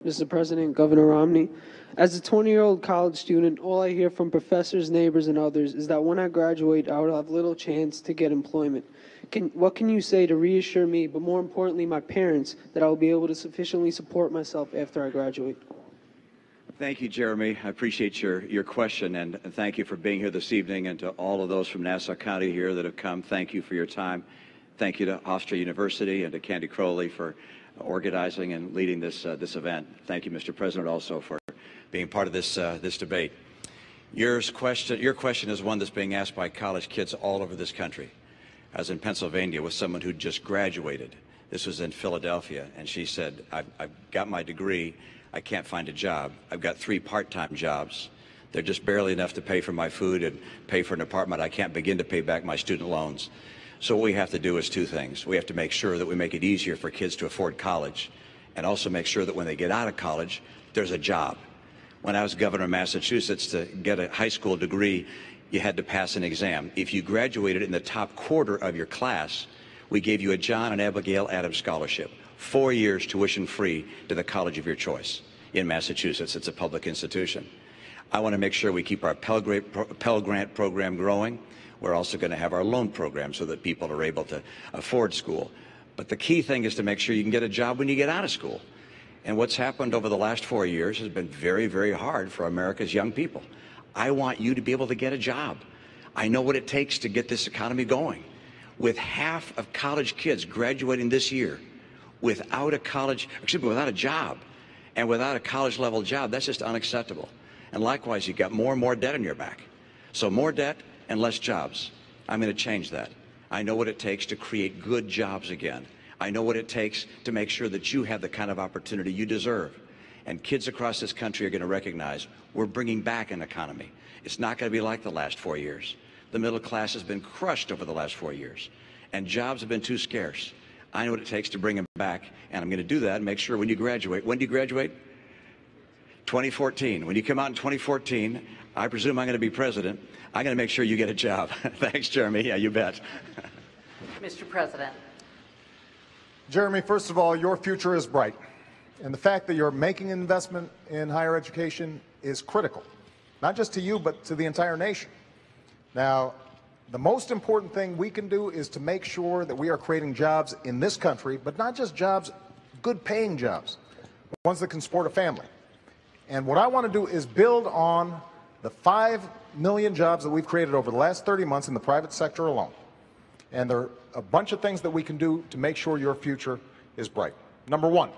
Mr. President, Governor Romney, as a 20-year-old college student, all I hear from professors, neighbors, and others is that when I graduate, I will have little chance to get employment. What can you say to reassure me, but more importantly, my parents, that I will be able to sufficiently support myself after I graduate? Thank you, Jeremy. I appreciate your question, and thank you for being here this evening, and to all of those from Nassau County here that have come, thank you for your time. Thank you to Hofstra University and to Candy Crowley for organizing and leading this event. Thank you, Mr. President, also for being part of this debate. Your question is one that's being asked by college kids all over this country. I was in Pennsylvania with someone who just graduated. This was in Philadelphia, and she said, I've got my degree. I can't find a job. I've got 3 part-time jobs. They're just barely enough to pay for my food and pay for an apartment. I can't begin to pay back my student loans. So what we have to do is 2 things. We have to make sure that we make it easier for kids to afford college, and also make sure that when they get out of college, there's a job. When I was governor of Massachusetts, to get a high school degree, you had to pass an exam. If you graduated in the top quarter of your class, we gave you a John and Abigail Adams scholarship, 4 years tuition free to the college of your choice in Massachusetts. It's a public institution. I want to make sure we keep our Pell Grant program growing. We're also going to have our loan program so that people are able to afford school. But the key thing is to make sure you can get a job when you get out of school. And what's happened over the last 4 years has been very, very hard for America's young people. I want you to be able to get a job. I know what it takes to get this economy going. With half of college kids graduating this year without a job and without a college level job, that's just unacceptable. And likewise, you've got more and more debt on your back. So more debt and less jobs. I'm going to change that. I know what it takes to create good jobs again. I know what it takes to make sure that you have the kind of opportunity you deserve. And kids across this country are going to recognize we're bringing back an economy. It's not going to be like the last 4 years. The middle class has been crushed over the last 4 years, and jobs have been too scarce. I know what it takes to bring them back, and I'm going to do that and make sure when you graduate. When do you graduate? 2014. When you come out in 2014, I presume I'm going to be president. I'm going to make sure you get a job. Thanks, Jeremy. Yeah, you bet. Mr. President. Jeremy, first of all, your future is bright. And the fact that you're making an investment in higher education is critical, not just to you, but to the entire nation. Now, the most important thing we can do is to make sure that we are creating jobs in this country, but not just jobs, good paying jobs, ones that can support a family. And what I want to do is build on the 5 million jobs that we've created over the last 30 months in the private sector alone. And there are a bunch of things that we can do to make sure your future is bright. Number 1,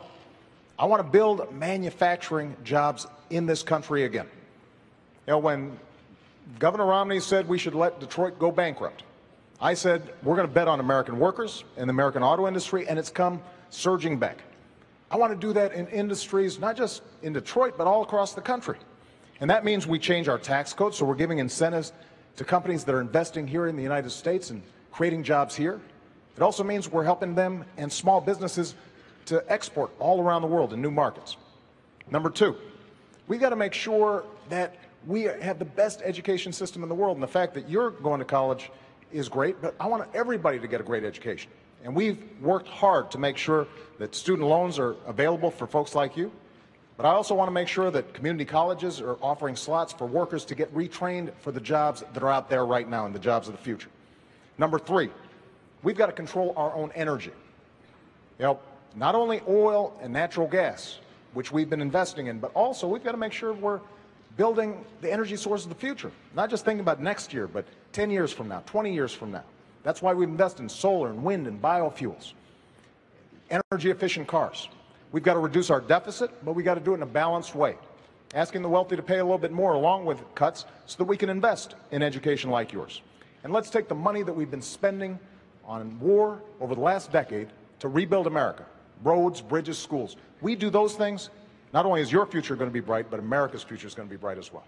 I want to build manufacturing jobs in this country again. You know, when Governor Romney said we should let Detroit go bankrupt, I said we're going to bet on American workers and the American auto industry, and it's come surging back. I want to do that in industries, not just in Detroit, but all across the country. And that means we change our tax code, so we're giving incentives to companies that are investing here in the United States and creating jobs here. It also means we're helping them and small businesses to export all around the world in new markets. Number 2, we've got to make sure that we have the best education system in the world. And the fact that you're going to college is great, but I want everybody to get a great education. And we've worked hard to make sure that student loans are available for folks like you. But I also want to make sure that community colleges are offering slots for workers to get retrained for the jobs that are out there right now and the jobs of the future. Number 3, we've got to control our own energy. You know, not only oil and natural gas, which we've been investing in, but also we've got to make sure we're building the energy sources of the future. Not just thinking about next year, but 10 years from now, 20 years from now. That's why we've invested in solar and wind and biofuels, energy efficient cars. We've got to reduce our deficit, but we've got to do it in a balanced way, asking the wealthy to pay a little bit more along with cuts so that we can invest in education like yours. And let's take the money that we've been spending on war over the last decade to rebuild America, roads, bridges, schools. We do those things, not only is your future going to be bright, but America's future is going to be bright as well.